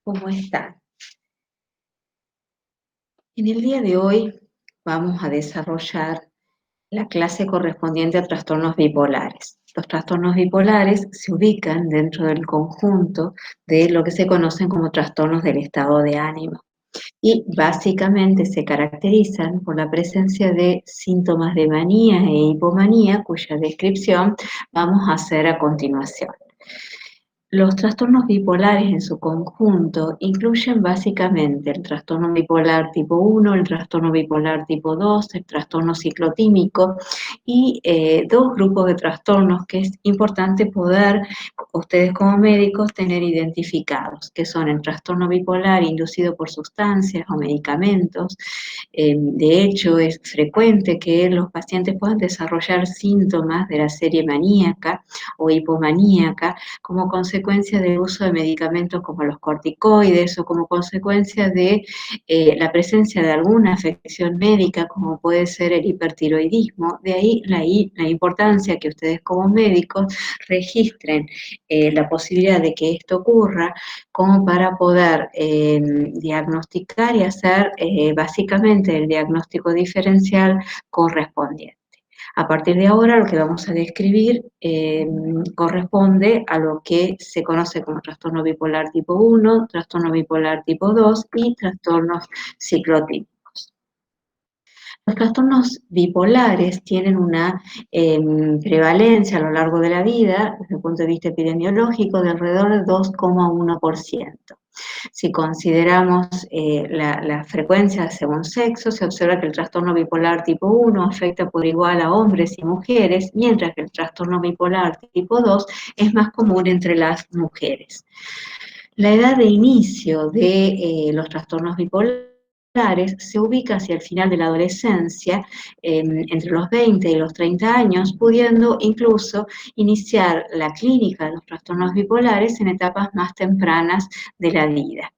¿Cómo están? En el día de hoy vamos a desarrollar la clase correspondiente a trastornos bipolares. Los trastornos bipolares se ubican dentro del conjunto de lo que se conocen como trastornos del estado de ánimo y básicamente se caracterizan por la presencia de síntomas de manía e hipomanía, cuya descripción vamos a hacer a continuación. Los trastornos bipolares en su conjunto incluyen básicamente el trastorno bipolar tipo 1, el trastorno bipolar tipo 2, el trastorno ciclotímico y dos grupos de trastornos que es importante poder ustedes como médicos tener identificados, que son el trastorno bipolar inducido por sustancias o medicamentos. De hecho, es frecuente que los pacientes puedan desarrollar síntomas de la serie maníaca o hipomaníaca como consecuencia del uso de medicamentos como los corticoides o como consecuencia de la presencia de alguna afección médica como puede ser el hipertiroidismo. De ahí la importancia que ustedes como médicos registren la posibilidad de que esto ocurra como para poder diagnosticar y hacer básicamente el diagnóstico diferencial correspondiente. A partir de ahora, lo que vamos a describir corresponde a lo que se conoce como trastorno bipolar tipo 1, trastorno bipolar tipo 2 y trastornos ciclotímicos. Los trastornos bipolares tienen una prevalencia a lo largo de la vida, desde el punto de vista epidemiológico, de alrededor del 2,1%. Si consideramos la frecuencia según sexo, se observa que el trastorno bipolar tipo 1 afecta por igual a hombres y mujeres, mientras que el trastorno bipolar tipo 2 es más común entre las mujeres. La edad de inicio de los trastornos bipolares se ubica hacia el final de la adolescencia, entre los 20 y los 30 años, pudiendo incluso iniciar la clínica de los trastornos bipolares en etapas más tempranas de la vida.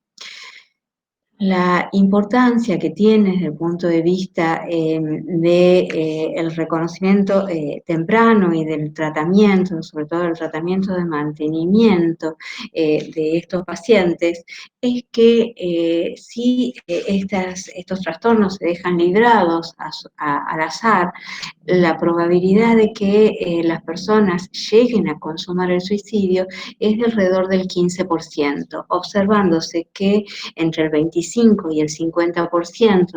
La importancia que tiene desde el punto de vista del reconocimiento temprano y del tratamiento, sobre todo el tratamiento de mantenimiento de estos pacientes, es que si estos trastornos se dejan librados al azar, la probabilidad de que las personas lleguen a consumar el suicidio es de alrededor del 15%, observándose que entre el 25 y el 50%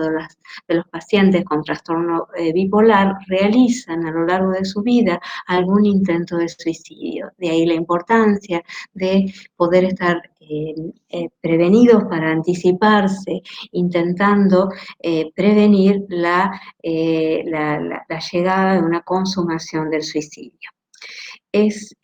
de los pacientes con trastorno bipolar realizan a lo largo de su vida algún intento de suicidio. De ahí la importancia de poder estar prevenidos para anticiparse, intentando prevenir la llegada de una consumación del suicidio. Es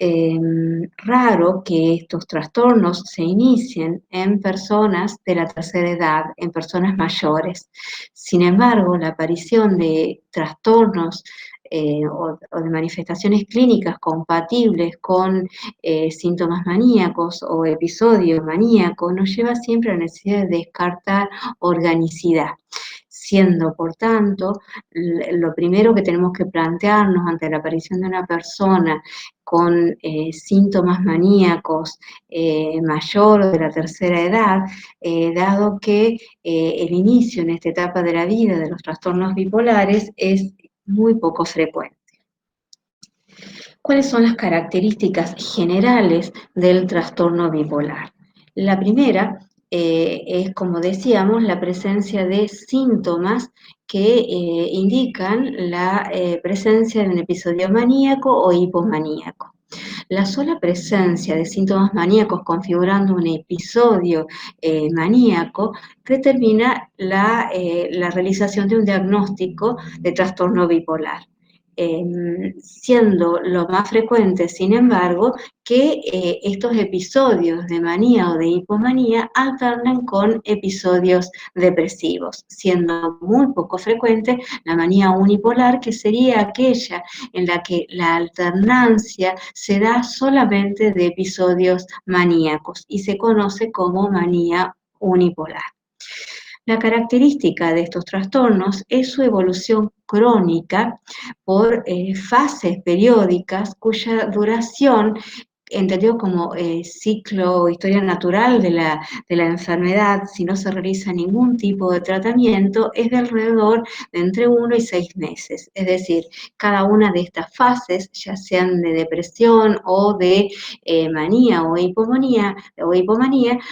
raro que estos trastornos se inicien en personas de la tercera edad, en personas mayores. Sin embargo, la aparición de trastornos o de manifestaciones clínicas compatibles con síntomas maníacos o episodios maníacos nos lleva siempre a la necesidad de descartar organicidad, siendo, por tanto, lo primero que tenemos que plantearnos ante la aparición de una persona con síntomas maníacos mayor o de la tercera edad, dado que el inicio en esta etapa de la vida de los trastornos bipolares es muy poco frecuente. ¿Cuáles son las características generales del trastorno bipolar? La primera es, como decíamos, la presencia de síntomas que indican la presencia de un episodio maníaco o hipomaníaco. La sola presencia de síntomas maníacos configurando un episodio maníaco determina la realización de un diagnóstico de trastorno bipolar. Siendo lo más frecuente, sin embargo, que estos episodios de manía o de hipomanía alternan con episodios depresivos, siendo muy poco frecuente la manía unipolar, que sería aquella en la que la alternancia se da solamente de episodios maníacos y se conoce como manía unipolar. La característica de estos trastornos es su evolución crónica por fases periódicas cuya duración entendido como ciclo o historia natural de la enfermedad, si no se realiza ningún tipo de tratamiento, es de alrededor de entre 1 y 6 meses. Es decir, cada una de estas fases, ya sean de depresión o de manía o hipomanía,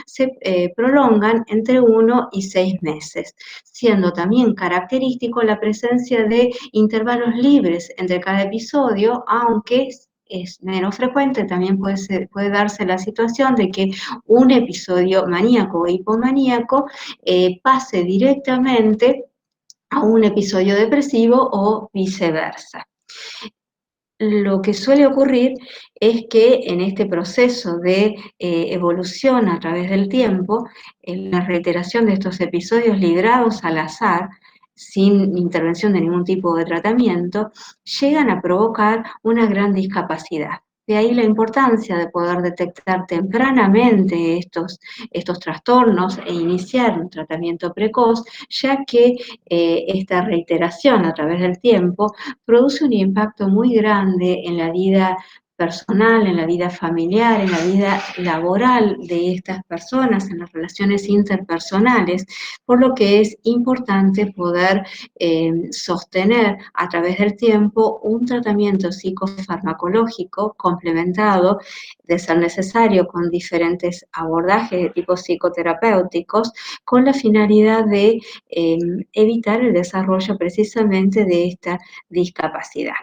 se prolongan entre 1 y 6 meses, siendo también característico la presencia de intervalos libres entre cada episodio, aunque es menos frecuente, también puede darse la situación de que un episodio maníaco o hipomaníaco pase directamente a un episodio depresivo o viceversa. Lo que suele ocurrir es que en este proceso de evolución a través del tiempo, en la reiteración de estos episodios librados al azar, sin intervención de ningún tipo de tratamiento, llegan a provocar una gran discapacidad. De ahí la importancia de poder detectar tempranamente estos trastornos e iniciar un tratamiento precoz, ya que esta reiteración a través del tiempo produce un impacto muy grande en la vida personal, en la vida familiar, en la vida laboral de estas personas, en las relaciones interpersonales, por lo que es importante poder sostener a través del tiempo un tratamiento psicofarmacológico complementado, de ser necesario, con diferentes abordajes de tipo psicoterapéuticos, con la finalidad de evitar el desarrollo precisamente de esta discapacidad.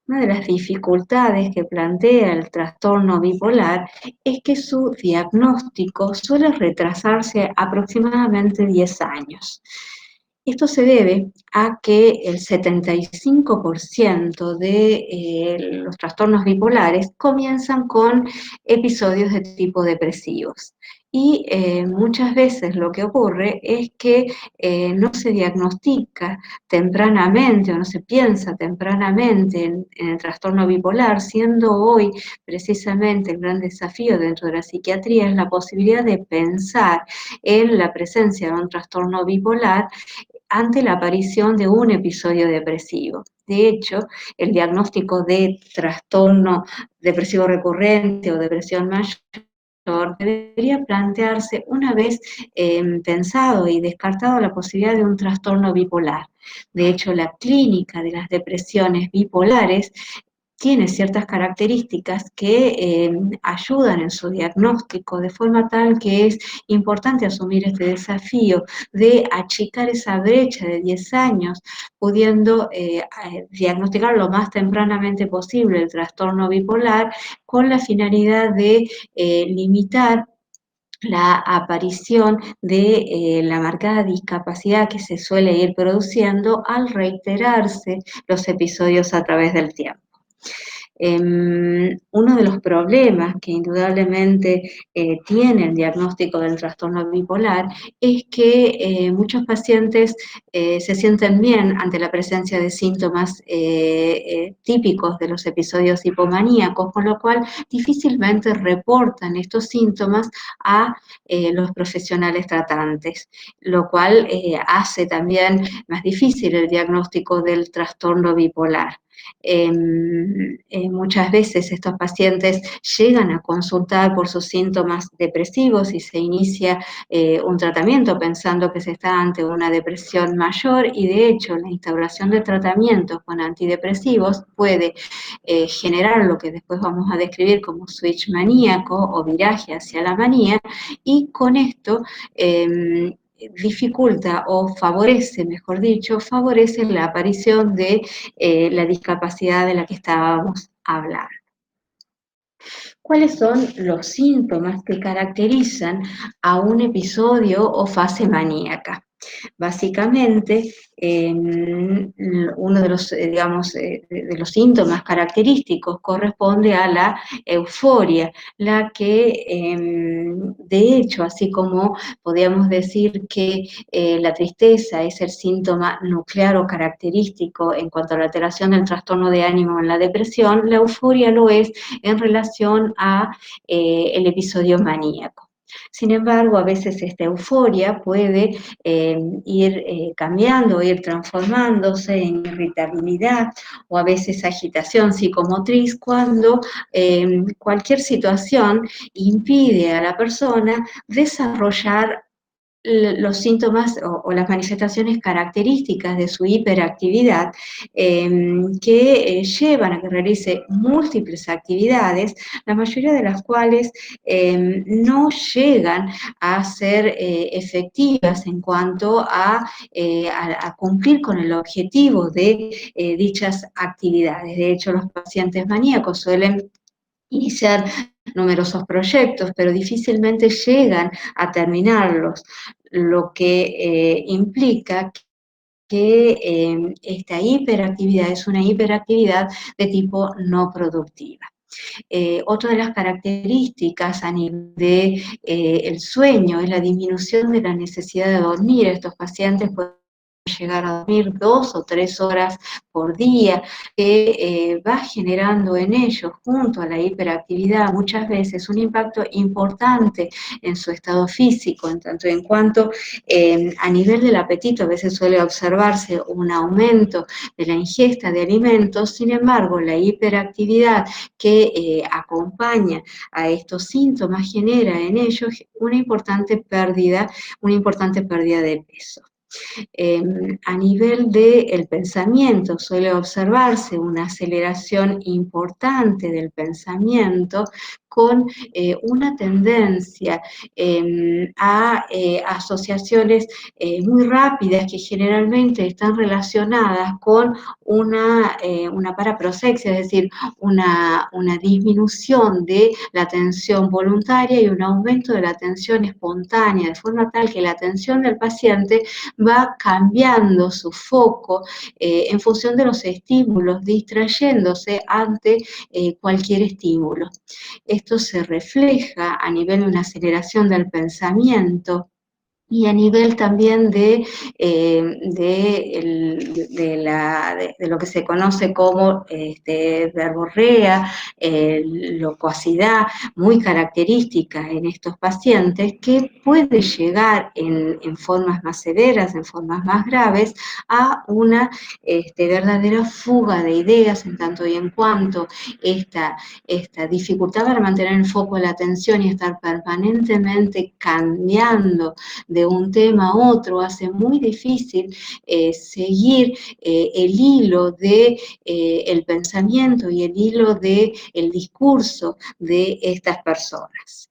Una de las dificultades que plantea el trastorno bipolar es que su diagnóstico suele retrasarse aproximadamente 10 años. Esto se debe a que el 75% de los trastornos bipolares comienzan con episodios de tipo depresivos. Y muchas veces lo que ocurre es que no se diagnostica tempranamente o no se piensa tempranamente en el trastorno bipolar, siendo hoy precisamente el gran desafío dentro de la psiquiatría es la posibilidad de pensar en la presencia de un trastorno bipolar ante la aparición de un episodio depresivo. De hecho, el diagnóstico de trastorno depresivo recurrente o depresión mayor debería plantearse una vez pensado y descartado la posibilidad de un trastorno bipolar. De hecho, la clínica de las depresiones bipolares tiene ciertas características que ayudan en su diagnóstico, de forma tal que es importante asumir este desafío de achicar esa brecha de 10 años, pudiendo diagnosticar lo más tempranamente posible el trastorno bipolar, con la finalidad de limitar la aparición de la marcada discapacidad que se suele ir produciendo al reiterarse los episodios a través del tiempo. Uno de los problemas que indudablemente tiene el diagnóstico del trastorno bipolar es que muchos pacientes se sienten bien ante la presencia de síntomas típicos de los episodios hipomaníacos, con lo cual difícilmente reportan estos síntomas a los profesionales tratantes, lo cual hace también más difícil el diagnóstico del trastorno bipolar. Muchas veces estos pacientes llegan a consultar por sus síntomas depresivos y se inicia un tratamiento pensando que se está ante una depresión mayor, y de hecho la instauración de tratamientos con antidepresivos puede generar lo que después vamos a describir como switch maníaco o viraje hacia la manía, y con esto dificulta o favorece, mejor dicho, favorece la aparición de la discapacidad de la que estábamos hablando. ¿Cuáles son los síntomas que caracterizan a un episodio o fase maníaca? Básicamente, uno de los, de los síntomas característicos corresponde a la euforia, la que, de hecho, así como podríamos decir que la tristeza es el síntoma nuclear o característico en cuanto a la alteración del trastorno de ánimo en la depresión, la euforia lo es en relación a el episodio maníaco. Sin embargo, a veces esta euforia puede ir cambiando, ir transformándose en irritabilidad o a veces agitación psicomotriz cuando cualquier situación impide a la persona desarrollar los síntomas o las manifestaciones características de su hiperactividad que llevan a que realice múltiples actividades, la mayoría de las cuales no llegan a ser efectivas en cuanto a cumplir con el objetivo de dichas actividades. De hecho, los pacientes maníacos suelen iniciar numerosos proyectos, pero difícilmente llegan a terminarlos, lo que implica que esta hiperactividad es una hiperactividad de tipo no productiva. Otra de las características a nivel de el sueño es la disminución de la necesidad de dormir. Estos pacientes pueden llegar a dormir 2 o 3 horas por día, que va generando en ellos, junto a la hiperactividad, muchas veces un impacto importante en su estado físico, en tanto en cuanto a nivel del apetito a veces suele observarse un aumento de la ingesta de alimentos. Sin embargo, la hiperactividad que acompaña a estos síntomas genera en ellos una importante pérdida de peso. A nivel del pensamiento suele observarse una aceleración importante del pensamiento con una tendencia a asociaciones muy rápidas que generalmente están relacionadas con una paraprosexia, es decir, una disminución de la atención voluntaria y un aumento de la atención espontánea, de forma tal que la atención del paciente va cambiando su foco en función de los estímulos, distrayéndose ante cualquier estímulo. Esto se refleja a nivel de una aceleración del pensamiento y a nivel también de lo que se conoce como verborrea, locuacidad, muy característica en estos pacientes, que puede llegar en formas más severas, en formas más graves, a una verdadera fuga de ideas, en tanto y en cuanto esta dificultad para mantener el foco de la atención y estar permanentemente cambiando de un tema a otro hace muy difícil seguir el hilo de el pensamiento y el hilo de el discurso de estas personas.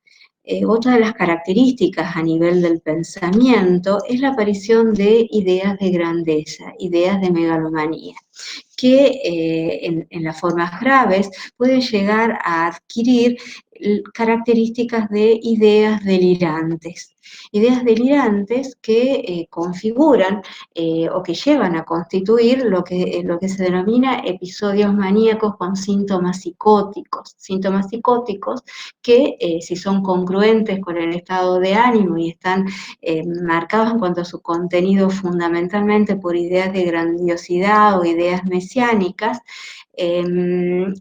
Otra de las características a nivel del pensamiento es la aparición de ideas de grandeza, ideas de megalomanía, que en las formas graves pueden llegar a adquirir características de ideas delirantes que configuran o que llevan a constituir lo que se denomina episodios maníacos con síntomas psicóticos que si son congruentes con el estado de ánimo y están marcados en cuanto a su contenido fundamentalmente por ideas de grandiosidad o ideas mesiánicas,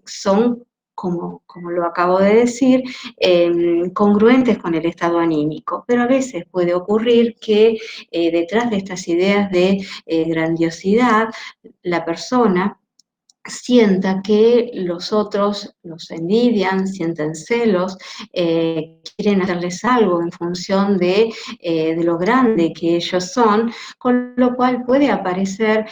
son, como lo acabo de decir, congruentes con el estado anímico. Pero a veces puede ocurrir que detrás de estas ideas de grandiosidad, la persona sienta que los otros los envidian, sienten celos, quieren hacerles algo en función de lo grande que ellos son, con lo cual puede aparecer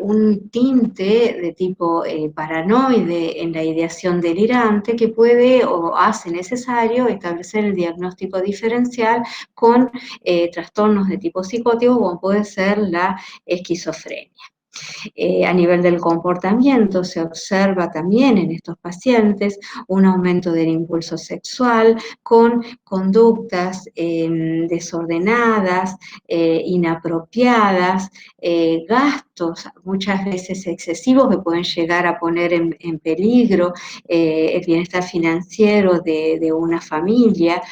un tinte de tipo paranoide en la ideación delirante que puede o hace necesario establecer el diagnóstico diferencial con trastornos de tipo psicótico, como puede ser la esquizofrenia. A nivel del comportamiento se observa también en estos pacientes un aumento del impulso sexual con conductas desordenadas, inapropiadas, gastos muchas veces excesivos que pueden llegar a poner en peligro el bienestar financiero de una familia.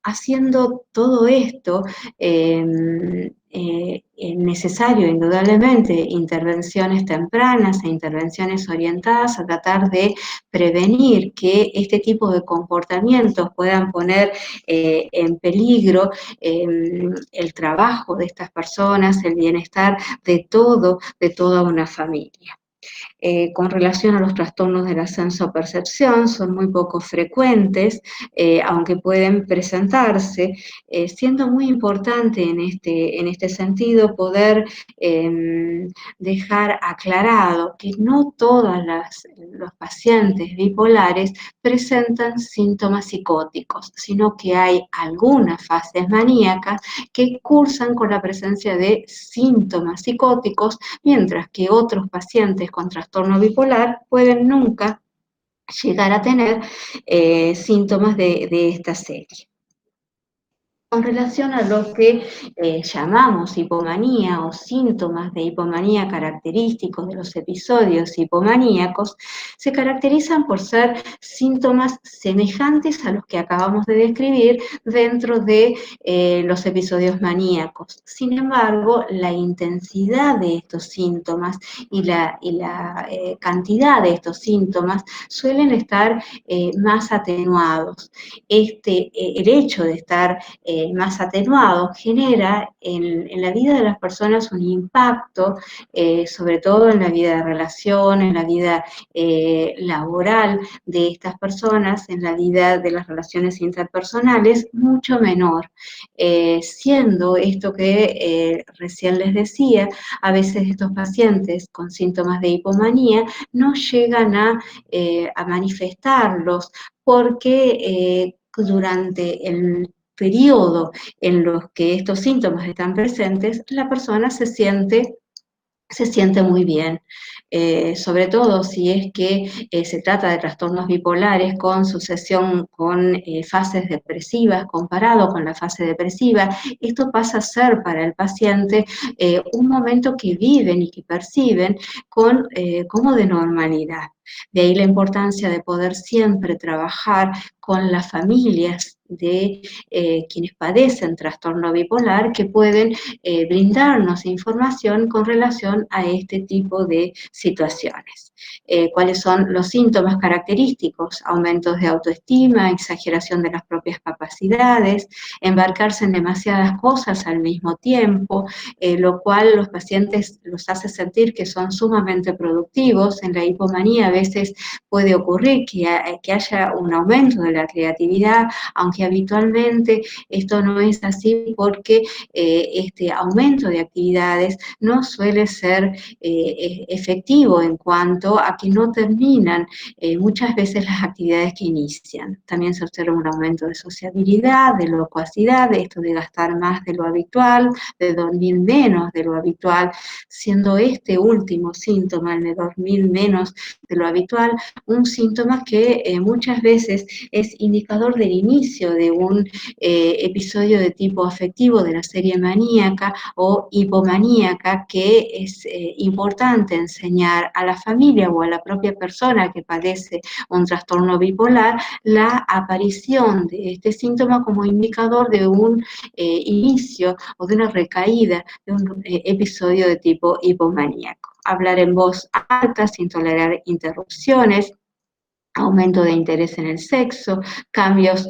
Haciendo todo esto es necesario indudablemente intervenciones tempranas e intervenciones orientadas a tratar de prevenir que este tipo de comportamientos puedan poner en peligro el trabajo de estas personas, el bienestar de toda una familia. Con relación a los trastornos del ascenso-percepción, son muy poco frecuentes, aunque pueden presentarse, siendo muy importante en este sentido poder dejar aclarado que no todos los pacientes bipolares presentan síntomas psicóticos, sino que hay algunas fases maníacas que cursan con la presencia de síntomas psicóticos, mientras que otros pacientes con trastorno bipolar pueden nunca llegar a tener síntomas de esta serie. Con relación a lo que llamamos hipomanía o síntomas de hipomanía característicos de los episodios hipomaníacos, se caracterizan por ser síntomas semejantes a los que acabamos de describir dentro de los episodios maníacos. Sin embargo, la intensidad de estos síntomas y la cantidad de estos síntomas suelen estar más atenuados. El hecho de estar más atenuado, genera en la vida de las personas un impacto, sobre todo en la vida de relación, en la vida laboral de estas personas, en la vida de las relaciones interpersonales, mucho menor. Siendo esto que recién les decía, a veces estos pacientes con síntomas de hipomanía no llegan a manifestarlos porque durante el periodo en los que estos síntomas están presentes, la persona se siente muy bien, sobre todo si es que se trata de trastornos bipolares con sucesión con fases depresivas, comparado con la fase depresiva. Esto pasa a ser para el paciente un momento que viven y que perciben como de normalidad. De ahí la importancia de poder siempre trabajar con las familias de quienes padecen trastorno bipolar, que pueden brindarnos información con relación a este tipo de situaciones. ¿Cuáles son los síntomas característicos? Aumentos de autoestima, exageración de las propias capacidades, embarcarse en demasiadas cosas al mismo tiempo, lo cual los pacientes los hace sentir que son sumamente productivos. En la hipomanía a veces puede ocurrir que haya un aumento de la creatividad, aunque habitualmente esto no es así porque este aumento de actividades no suele ser efectivo en cuanto a que no terminan muchas veces las actividades que inician. También se observa un aumento de sociabilidad, de locuacidad, de esto de gastar más de lo habitual, de dormir menos de lo habitual, siendo este último síntoma, el de dormir menos de lo habitual, un síntoma que muchas veces es indicador del inicio de un episodio de tipo afectivo de la serie maníaca o hipomaníaca, que es importante enseñar a la familia o a la propia persona que padece un trastorno bipolar la aparición de este síntoma como indicador de un inicio o de una recaída de un episodio de tipo hipomaníaco. Hablar en voz alta sin tolerar interrupciones, aumento de interés en el sexo, cambios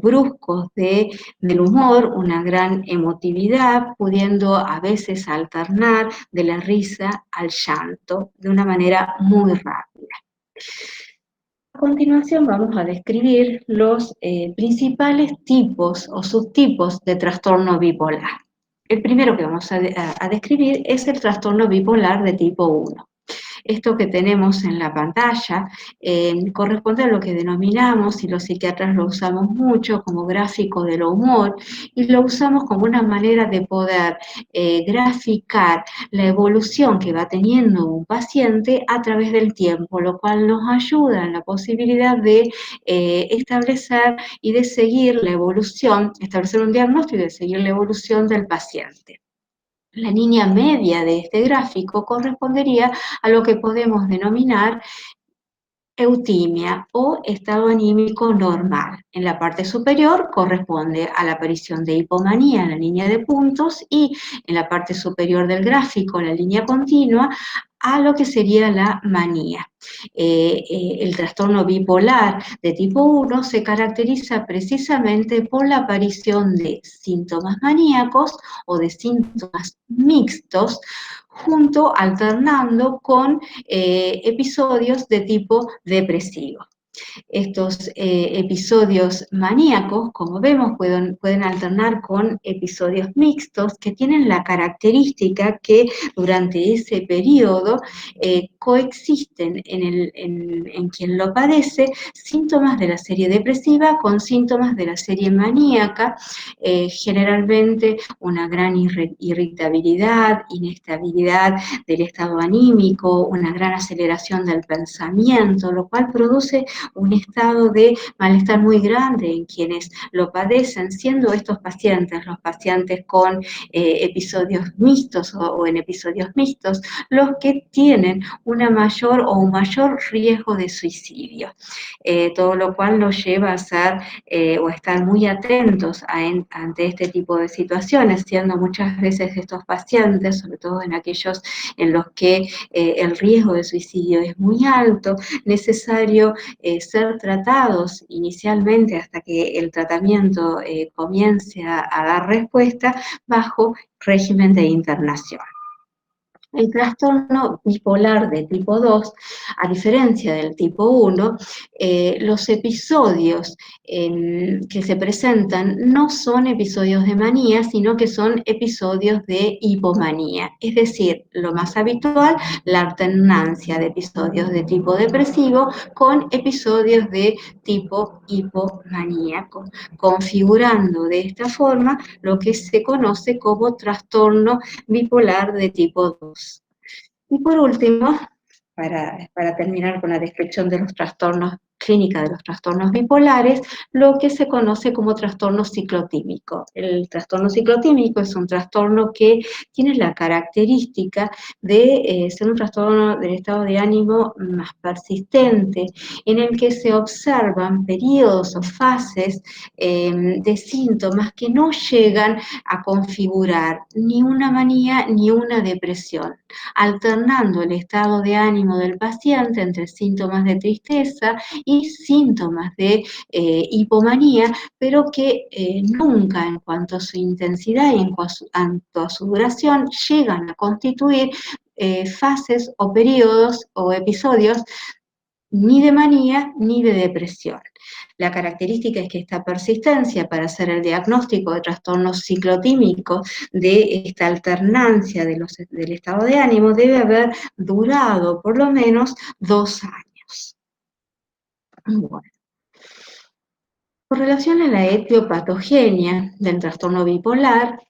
bruscos del humor, una gran emotividad, pudiendo a veces alternar de la risa al llanto de una manera muy rápida. A continuación vamos a describir los principales tipos o subtipos de trastorno bipolar. El primero que vamos a describir es el trastorno bipolar de tipo 1. Esto que tenemos en la pantalla corresponde a lo que denominamos, y los psiquiatras lo usamos mucho, como gráfico del humor, y lo usamos como una manera de poder graficar la evolución que va teniendo un paciente a través del tiempo, lo cual nos ayuda en la posibilidad de establecer y de seguir la evolución, establecer un diagnóstico y de seguir la evolución del paciente. La línea media de este gráfico correspondería a lo que podemos denominar eutimia o estado anímico normal. En la parte superior corresponde a la aparición de hipomanía en la línea de puntos y en la parte superior del gráfico, la línea continua, a lo que sería la manía. El trastorno bipolar de tipo 1 se caracteriza precisamente por la aparición de síntomas maníacos o de síntomas mixtos, junto alternando con episodios de tipo depresivo. Estos episodios maníacos, como vemos, pueden alternar con episodios mixtos que tienen la característica que durante ese periodo coexisten en quien lo padece síntomas de la serie depresiva con síntomas de la serie maníaca, generalmente una gran irritabilidad, inestabilidad del estado anímico, una gran aceleración del pensamiento, lo cual produce un estado de malestar muy grande en quienes lo padecen, siendo estos pacientes, los pacientes con episodios mixtos o en episodios mixtos, los que tienen una mayor o un mayor riesgo de suicidio. Todo lo cual nos lleva a ser o estar muy atentos ante este tipo de situaciones, siendo muchas veces estos pacientes, sobre todo en aquellos en los que el riesgo de suicidio es muy alto, necesario ser tratados inicialmente hasta que el tratamiento comience a dar respuesta bajo régimen de internación. El trastorno bipolar de tipo 2, a diferencia del tipo 1, los episodios que se presentan no son episodios de manía, sino que son episodios de hipomanía. Es decir, lo más habitual, la alternancia de episodios de tipo depresivo con episodios de tipo hipomaníaco, configurando de esta forma lo que se conoce como trastorno bipolar de tipo 2. Y por último, para terminar con la descripción de los trastornos clínica de los trastornos bipolares, lo que se conoce como trastorno ciclotímico. El trastorno ciclotímico es un trastorno que tiene la característica de ser un trastorno del estado de ánimo más persistente, en el que se observan periodos o fases de síntomas que no llegan a configurar ni una manía ni una depresión, alternando el estado de ánimo del paciente entre síntomas de tristeza y síntomas de hipomanía, pero que nunca en cuanto a su intensidad y en cuanto a su duración llegan a constituir fases o periodos o episodios ni de manía ni de depresión. La característica es que esta persistencia para hacer el diagnóstico de trastornos ciclotímicos, de esta alternancia del estado de ánimo, debe haber durado por lo menos 2 años. Bueno. Con relación a la etiopatogenia del trastorno bipolar,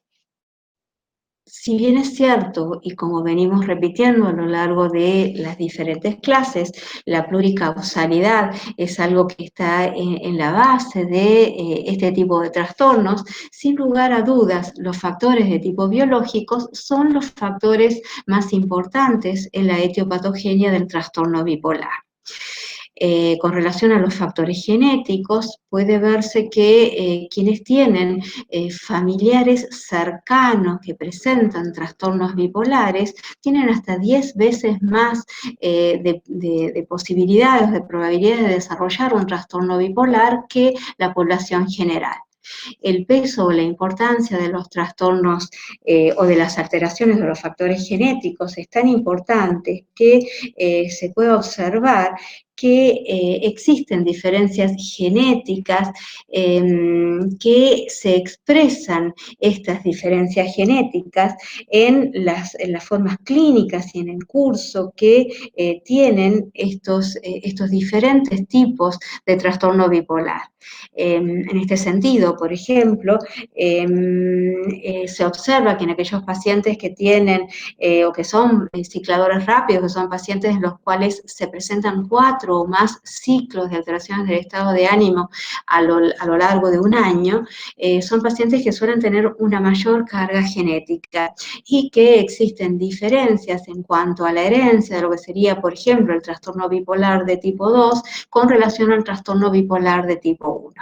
si bien es cierto, y como venimos repitiendo a lo largo de las diferentes clases, la pluricausalidad es algo que está en la base de este tipo de trastornos, sin lugar a dudas, los factores de tipo biológicos son los factores más importantes en la etiopatogenia del trastorno bipolar. Con relación a los factores genéticos, puede verse que quienes tienen familiares cercanos que presentan trastornos bipolares tienen hasta 10 veces más de posibilidades, de probabilidades de desarrollar un trastorno bipolar que la población general. El peso o la importancia de los trastornos o de las alteraciones de los factores genéticos es tan importante que se puede observar que existen diferencias genéticas que se expresan estas diferencias genéticas en las formas clínicas y en el curso que tienen estos diferentes tipos de trastorno bipolar. En este sentido, por ejemplo, se observa que en aquellos pacientes que tienen o que son cicladores rápidos, que son pacientes en los cuales se presentan 4 4 o más ciclos de alteraciones del estado de ánimo a lo largo de un año, son pacientes que suelen tener una mayor carga genética y que existen diferencias en cuanto a la herencia de lo que sería, por ejemplo, el trastorno bipolar de tipo 2 con relación al trastorno bipolar de tipo 1.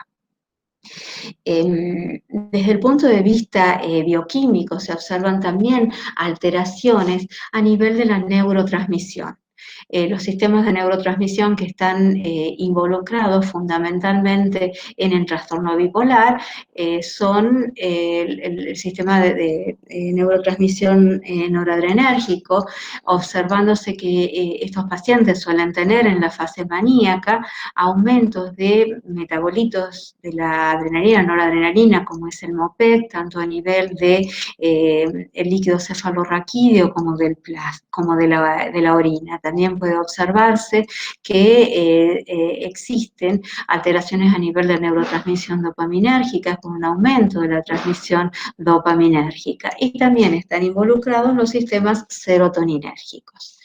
Desde el punto de vista bioquímico se observan también alteraciones a nivel de la neurotransmisión. Los sistemas de neurotransmisión que están involucrados fundamentalmente en el trastorno bipolar son el sistema de neurotransmisión noradrenérgico, observándose que estos pacientes suelen tener en la fase maníaca aumentos de metabolitos de la adrenalina, noradrenalina, como es el MOPEC, tanto a nivel de el líquido cefalorraquídeo como de la orina. También puede observarse que existen alteraciones a nivel de neurotransmisión dopaminérgica con un aumento de la transmisión dopaminérgica, y también están involucrados los sistemas serotoninérgicos.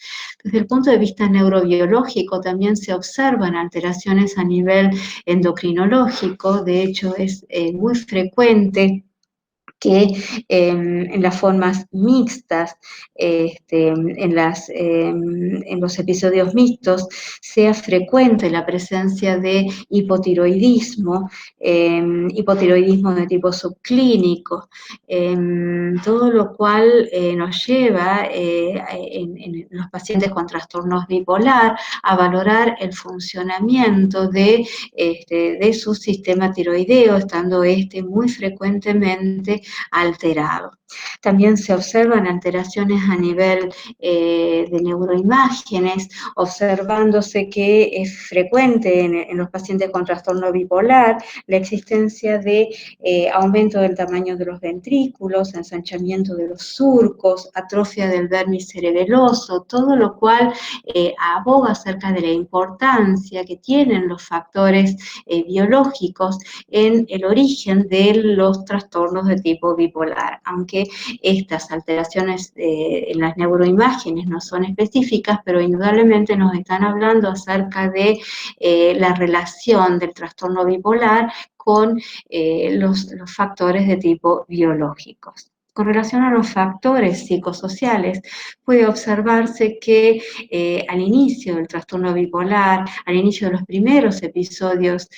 Desde el punto de vista neurobiológico también se observan alteraciones a nivel endocrinológico. De hecho es muy frecuente que en las formas mixtas, en los episodios mixtos, sea frecuente la presencia de hipotiroidismo, hipotiroidismo de tipo subclínico, todo lo cual nos lleva en los pacientes con trastornos bipolar a valorar el funcionamiento de su sistema tiroideo, estando muy frecuentemente alterado. También se observan alteraciones a nivel de neuroimágenes, observándose que es frecuente en los pacientes con trastorno bipolar la existencia de aumento del tamaño de los ventrículos, ensanchamiento de los surcos, atrofia del vermis cerebeloso, todo lo cual aboga acerca de la importancia que tienen los factores biológicos en el origen de los trastornos de tipo bipolar. Aunque estas alteraciones en las neuroimágenes no son específicas, pero indudablemente nos están hablando acerca de la relación del trastorno bipolar con los factores de tipo biológicos. Con relación a los factores psicosociales, puede observarse que al inicio del trastorno bipolar, al inicio de los primeros episodios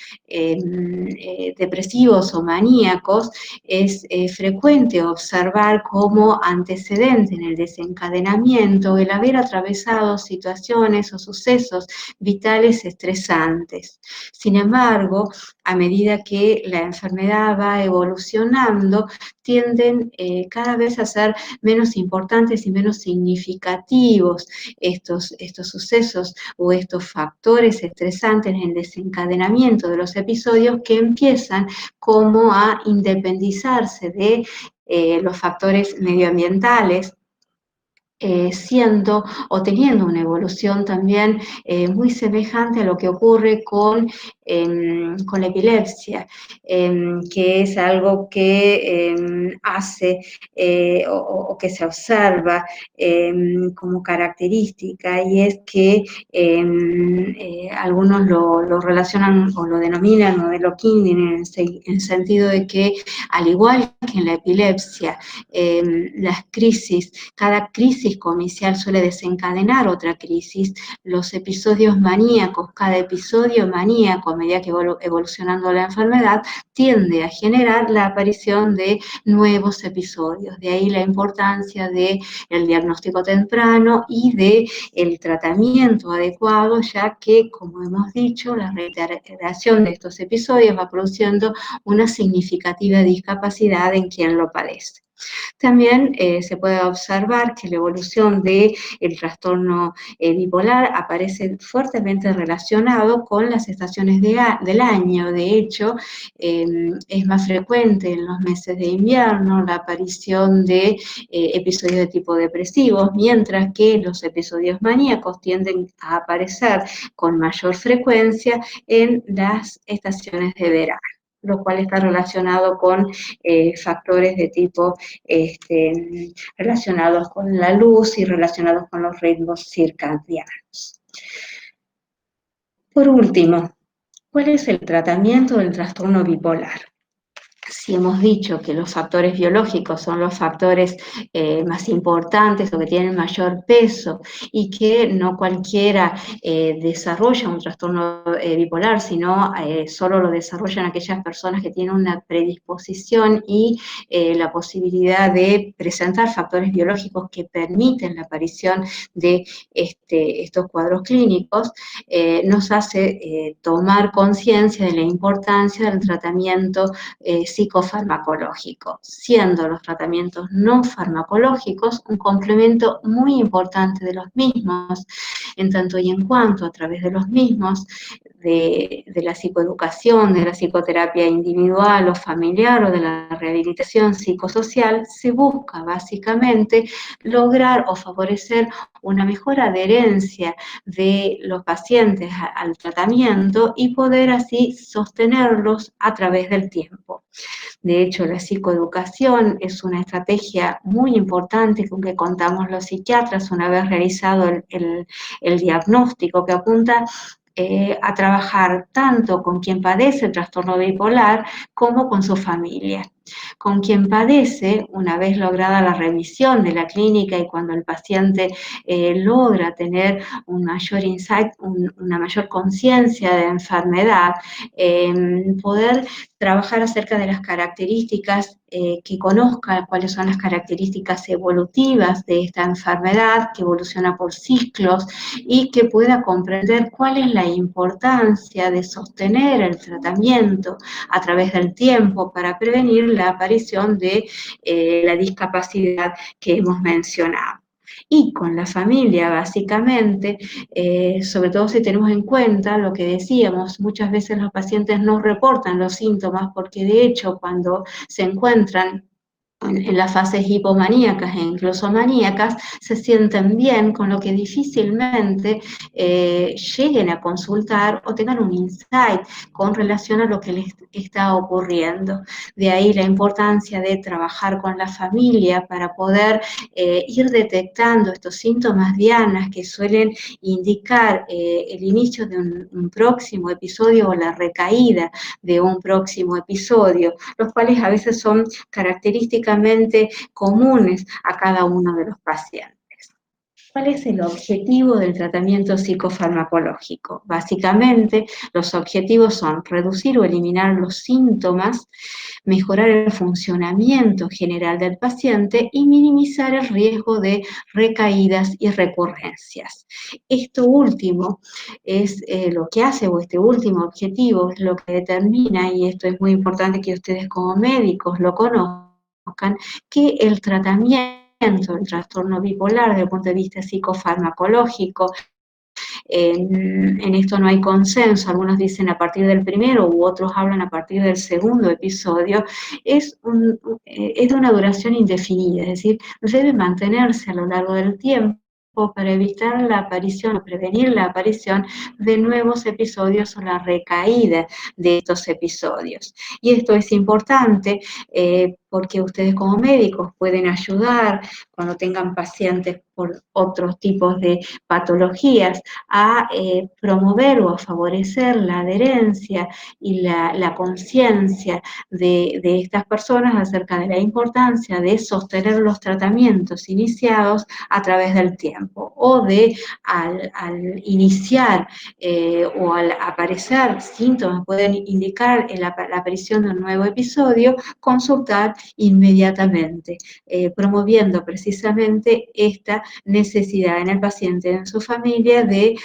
depresivos o maníacos, es frecuente observar como antecedente en el desencadenamiento el haber atravesado situaciones o sucesos vitales estresantes. Sin embargo, a medida que la enfermedad va evolucionando, tienden cada vez a ser menos importantes y menos significativos estos sucesos o estos factores estresantes en el desencadenamiento de los episodios, que empiezan como a independizarse de los factores medioambientales, siendo o teniendo una evolución también muy semejante a lo que ocurre con la epilepsia, que es algo que hace o que se observa como característica, y es que algunos lo relacionan o lo denominan modelo Kinder en el sentido de que, al igual que en la epilepsia, las crisis, cada crisis comicial suele desencadenar otra crisis. Los episodios maníacos, cada episodio maníaco, a medida que va evolucionando la enfermedad, tiende a generar la aparición de nuevos episodios. De ahí la importancia del diagnóstico temprano y del tratamiento adecuado, ya que, como hemos dicho, la reiteración de estos episodios va produciendo una significativa discapacidad en quien lo padece. También se puede observar que la evolución del trastorno bipolar aparece fuertemente relacionado con las estaciones del año. De hecho, es más frecuente en los meses de invierno la aparición de episodios de tipo depresivos, mientras que los episodios maníacos tienden a aparecer con mayor frecuencia en las estaciones de verano, lo cual está relacionado con factores de tipo relacionados con la luz y relacionados con los ritmos circadianos. Por último, ¿cuál es el tratamiento del trastorno bipolar? Si hemos dicho que los factores biológicos son los factores más importantes o que tienen mayor peso y que no cualquiera desarrolla un trastorno bipolar, sino solo lo desarrollan aquellas personas que tienen una predisposición y la posibilidad de presentar factores biológicos que permiten la aparición de estos cuadros clínicos, nos hace tomar conciencia de la importancia del tratamiento psicofarmacológico, siendo los tratamientos no farmacológicos un complemento muy importante de los mismos, en tanto y en cuanto a través de los mismos, de la psicoeducación, de la psicoterapia individual o familiar o de la rehabilitación psicosocial, se busca básicamente lograr o favorecer una mejor adherencia de los pacientes al tratamiento y poder así sostenerlos a través del tiempo. De hecho, la psicoeducación es una estrategia muy importante con que contamos los psiquiatras una vez realizado el diagnóstico, que apunta a trabajar tanto con quien padece el trastorno bipolar como con su familia. Con quien padece, una vez lograda la revisión de la clínica y cuando el paciente logra tener un mayor insight, una mayor conciencia de enfermedad, poder trabajar acerca de las características, que conozca cuáles son las características evolutivas de esta enfermedad, que evoluciona por ciclos y que pueda comprender cuál es la importancia de sostener el tratamiento a través del tiempo para prevenir la aparición de la discapacidad que hemos mencionado. Y con la familia, básicamente, sobre todo si tenemos en cuenta lo que decíamos, muchas veces los pacientes no reportan los síntomas porque de hecho cuando se encuentran en las fases hipomaníacas e incluso maníacas, se sienten bien, con lo que difícilmente lleguen a consultar o tengan un insight con relación a lo que les está ocurriendo. De ahí la importancia de trabajar con la familia para poder ir detectando estos síntomas dianas que suelen indicar el inicio de un próximo episodio o la recaída de un próximo episodio, los cuales a veces son característicamente comunes a cada uno de los pacientes. ¿Cuál es el objetivo del tratamiento psicofarmacológico? Básicamente, los objetivos son reducir o eliminar los síntomas, mejorar el funcionamiento general del paciente y minimizar el riesgo de recaídas y recurrencias. Esto último es lo que hace, o este último objetivo es lo que determina, y esto es muy importante que ustedes como médicos lo conozcan, que el tratamiento del trastorno bipolar desde el punto de vista psicofarmacológico, en esto no hay consenso, algunos dicen a partir del primero u otros hablan a partir del segundo episodio, es de una duración indefinida, es decir, debe mantenerse a lo largo del tiempo para evitar la aparición o prevenir la aparición de nuevos episodios o la recaída de estos episodios. Y esto es importante porque ustedes como médicos pueden ayudar cuando tengan pacientes por otros tipos de patologías a promover o a favorecer la adherencia y la conciencia de estas personas acerca de la importancia de sostener los tratamientos iniciados a través del tiempo, o de al iniciar o al aparecer síntomas pueden indicar la aparición de un nuevo episodio, consultar inmediatamente, promoviendo precisamente esta necesidad en el paciente y en su familia de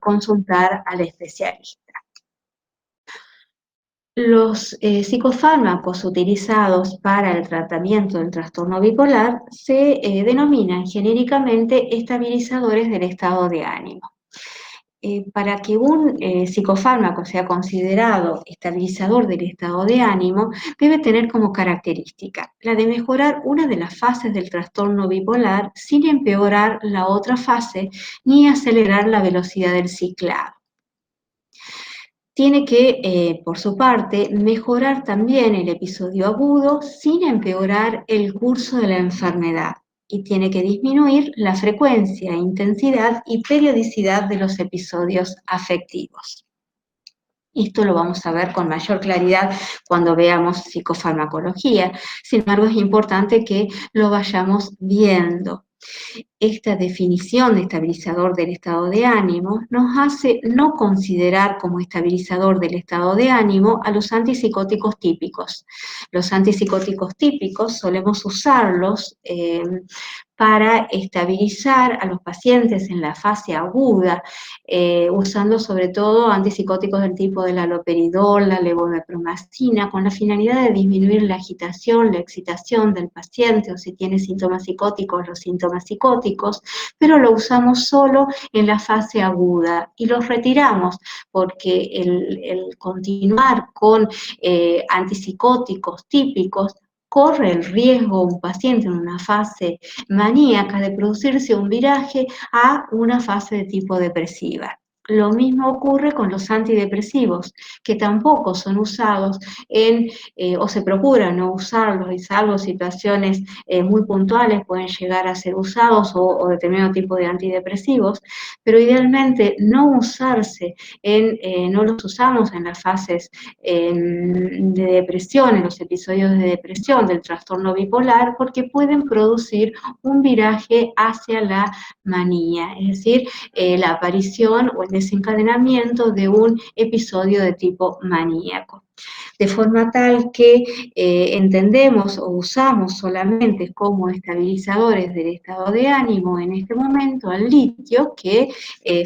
consultar al especialista. Los psicofármacos utilizados para el tratamiento del trastorno bipolar se denominan genéricamente estabilizadores del estado de ánimo. Para que un psicofármaco sea considerado estabilizador del estado de ánimo, debe tener como característica la de mejorar una de las fases del trastorno bipolar sin empeorar la otra fase ni acelerar la velocidad del ciclado. Tiene que, por su parte, mejorar también el episodio agudo sin empeorar el curso de la enfermedad. Y tiene que disminuir la frecuencia, intensidad y periodicidad de los episodios afectivos. Esto lo vamos a ver con mayor claridad cuando veamos psicofarmacología. Sin embargo, es importante que lo vayamos viendo. Esta definición de estabilizador del estado de ánimo nos hace no considerar como estabilizador del estado de ánimo a los antipsicóticos típicos. Los antipsicóticos típicos solemos usarlos para estabilizar a los pacientes en la fase aguda, usando sobre todo antipsicóticos del tipo del haloperidol, la levomepromacina, con la finalidad de disminuir la agitación, la excitación del paciente, o si tiene síntomas psicóticos, los síntomas psicóticos, pero lo usamos solo en la fase aguda y los retiramos porque el continuar con antipsicóticos típicos corre el riesgo un paciente en una fase maníaca de producirse un viraje a una fase de tipo depresiva. Lo mismo ocurre con los antidepresivos, que tampoco son usados o se procura no usarlos, y salvo situaciones muy puntuales pueden llegar a ser usados o determinado tipo de antidepresivos, pero idealmente no usarse, no los usamos en las fases de depresión, en los episodios de depresión del trastorno bipolar, porque pueden producir un viraje hacia la manía, es decir, la aparición o el desencadenamiento de un episodio de tipo maníaco. De forma tal que entendemos o usamos solamente como estabilizadores del estado de ánimo en este momento al litio, que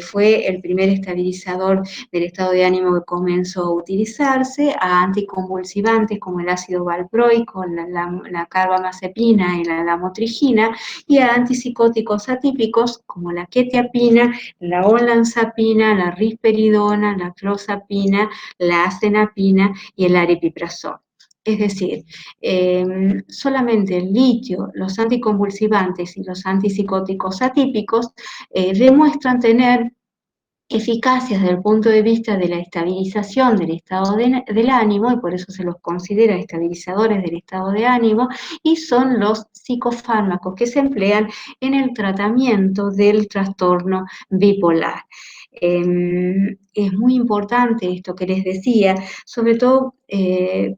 fue el primer estabilizador del estado de ánimo que comenzó a utilizarse, a anticonvulsivantes como el ácido valproico, la carbamazepina y la lamotrigina, y a antipsicóticos atípicos como la quetiapina, la olanzapina, la risperidona, la clozapina, la acenapina y el aripiprazol. Es decir, solamente el litio, los anticonvulsivantes y los antipsicóticos atípicos demuestran tener eficacia desde el punto de vista de la estabilización del estado del ánimo, y por eso se los considera estabilizadores del estado de ánimo, y son los psicofármacos que se emplean en el tratamiento del trastorno bipolar. Es muy importante esto que les decía, sobre todo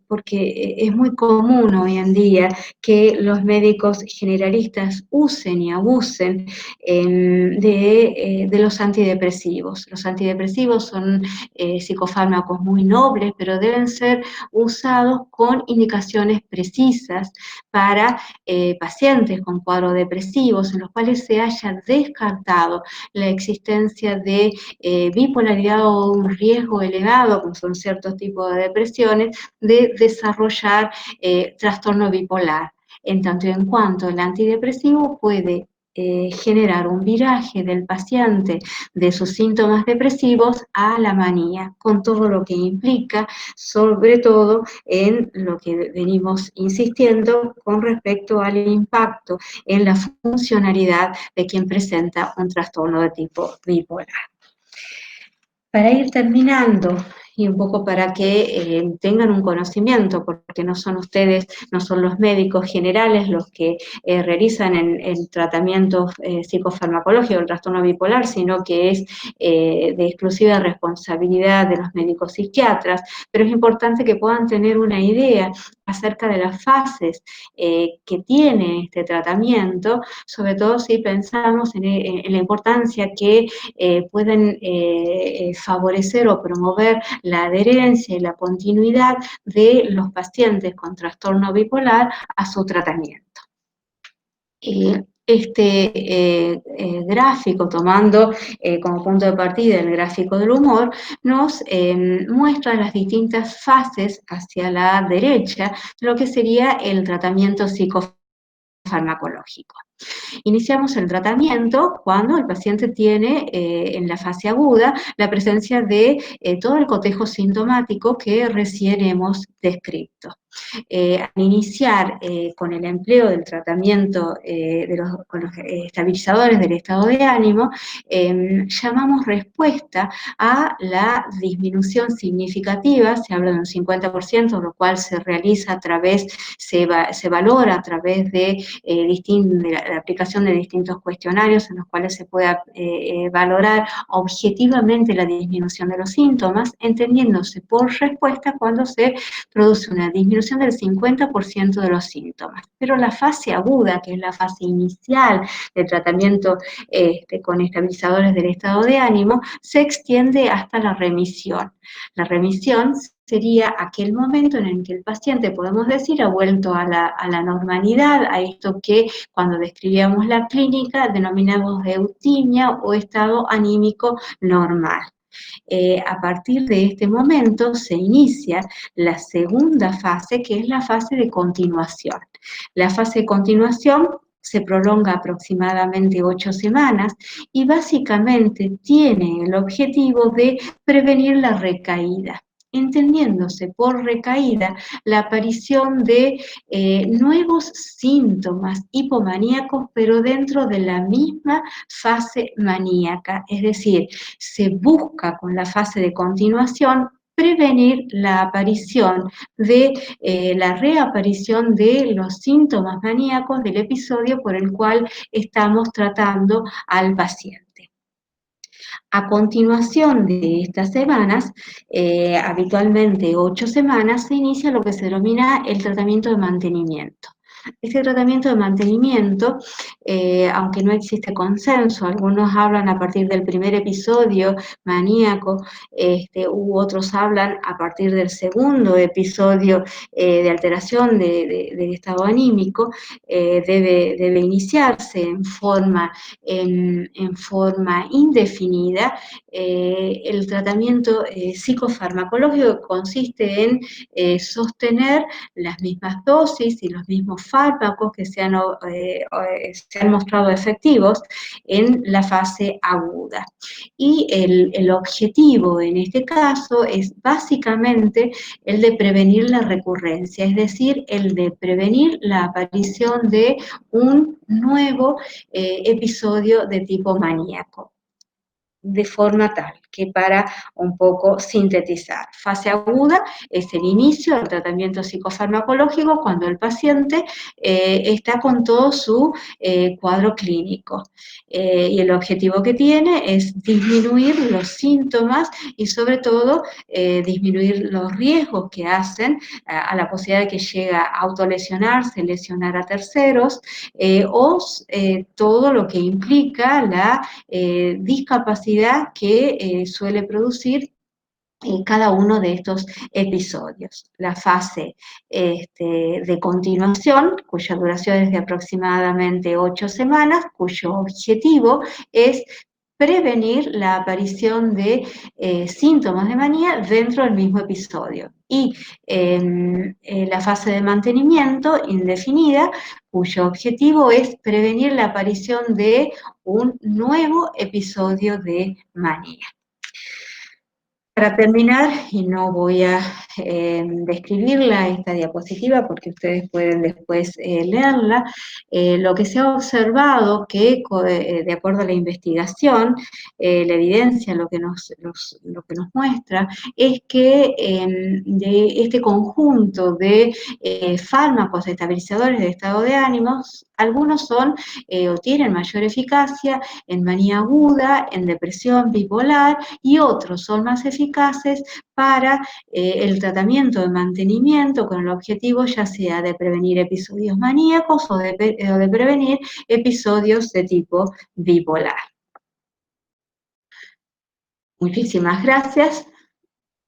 porque es muy común hoy en día que los médicos generalistas usen y abusen de los antidepresivos. Los antidepresivos son psicofármacos muy nobles, pero deben ser usados con indicaciones precisas para pacientes con cuadros depresivos en los cuales se haya descartado la existencia de bipolaridad o un riesgo elevado, como son ciertos tipos de depresiones, de desarrollar trastorno bipolar. En tanto y en cuanto el antidepresivo puede generar un viraje del paciente de sus síntomas depresivos a la manía, con todo lo que implica, sobre todo en lo que venimos insistiendo con respecto al impacto en la funcionalidad de quien presenta un trastorno de tipo bipolar. Para ir terminando, y un poco para que tengan un conocimiento, porque no son ustedes, no son los médicos generales los que realizan el tratamiento psicofarmacológico del trastorno bipolar, sino que es de exclusiva responsabilidad de los médicos psiquiatras, pero es importante que puedan tener una idea acerca de las fases que tiene este tratamiento, sobre todo si pensamos en la importancia que pueden favorecer o promover la adherencia y la continuidad de los pacientes con trastorno bipolar a su tratamiento. Gráfico, tomando como punto de partida el gráfico del humor, nos muestra las distintas fases hacia la derecha de lo que sería el tratamiento psicofarmacológico. Iniciamos el tratamiento cuando el paciente tiene en la fase aguda la presencia de todo el cotejo sintomático que recién hemos descrito. Al iniciar con el empleo del tratamiento con los estabilizadores del estado de ánimo, llamamos respuesta a la disminución significativa, se habla de un 50%, lo cual se realiza a través, se valora a través de la aplicación de distintos cuestionarios en los cuales se pueda valorar objetivamente la disminución de los síntomas, entendiéndose por respuesta cuando se produce una disminución del 50% de los síntomas. Pero la fase aguda, que es la fase inicial del tratamiento con estabilizadores del estado de ánimo, se extiende hasta la remisión. La remisión sería aquel momento en el que el paciente, podemos decir, ha vuelto a la normalidad, a esto que cuando describíamos la clínica denominamos eutimia o estado anímico normal. A partir de este momento se inicia la segunda fase, que es la fase de continuación. La fase de continuación se prolonga aproximadamente 8 semanas y básicamente tiene el objetivo de prevenir la recaída, entendiéndose por recaída la aparición de nuevos síntomas hipomaníacos, pero dentro de la misma fase maníaca, es decir, se busca con la fase de continuación prevenir la aparición de la reaparición de los síntomas maníacos del episodio por el cual estamos tratando al paciente. A continuación de estas semanas, habitualmente 8 semanas, se inicia lo que se denomina el tratamiento de mantenimiento. Este tratamiento de mantenimiento, aunque no existe consenso, algunos hablan a partir del primer episodio maníaco, u otros hablan a partir del segundo episodio de alteración del estado anímico, debe iniciarse en forma indefinida. El tratamiento psicofarmacológico consiste en sostener las mismas dosis y los mismos fármacos que se han mostrado efectivos en la fase aguda. Y el objetivo en este caso es básicamente el de prevenir la recurrencia, es decir, el de prevenir la aparición de un nuevo episodio de tipo maníaco. De forma tal que, para un poco sintetizar, fase aguda es el inicio del tratamiento psicofarmacológico cuando el paciente está con todo su cuadro clínico. Y el objetivo que tiene es disminuir los síntomas y sobre todo disminuir los riesgos que hacen a la posibilidad de que llegue a autolesionarse, lesionar a terceros, o todo lo que implica la discapacidad que suele producir cada uno de estos episodios. La fase de continuación, cuya duración es de aproximadamente 8 semanas, cuyo objetivo es prevenir la aparición de síntomas de manía dentro del mismo episodio. Y la fase de mantenimiento indefinida, cuyo objetivo es prevenir la aparición de un nuevo episodio de manía. Para terminar, y no voy a describirla esta diapositiva porque ustedes pueden después leerla, lo que se ha observado que de acuerdo a la investigación, la evidencia lo que nos muestra es que de este conjunto de fármacos estabilizadores de estado de ánimos, algunos son o tienen mayor eficacia en manía aguda, en depresión bipolar, y otros son más eficaces para el tratamiento de mantenimiento con el objetivo ya sea de prevenir episodios maníacos o de prevenir episodios de tipo bipolar. Muchísimas gracias.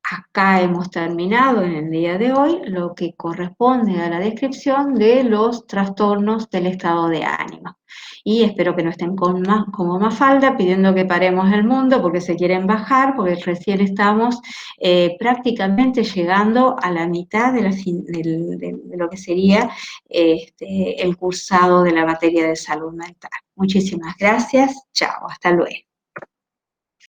Acá hemos terminado en el día de hoy lo que corresponde a la descripción de los trastornos del estado de ánimo. Y espero que no estén como Mafalda pidiendo que paremos el mundo porque se quieren bajar, porque recién estamos prácticamente llegando a la mitad de lo que sería el cursado de la materia de salud mental. Muchísimas gracias. Chao, hasta luego.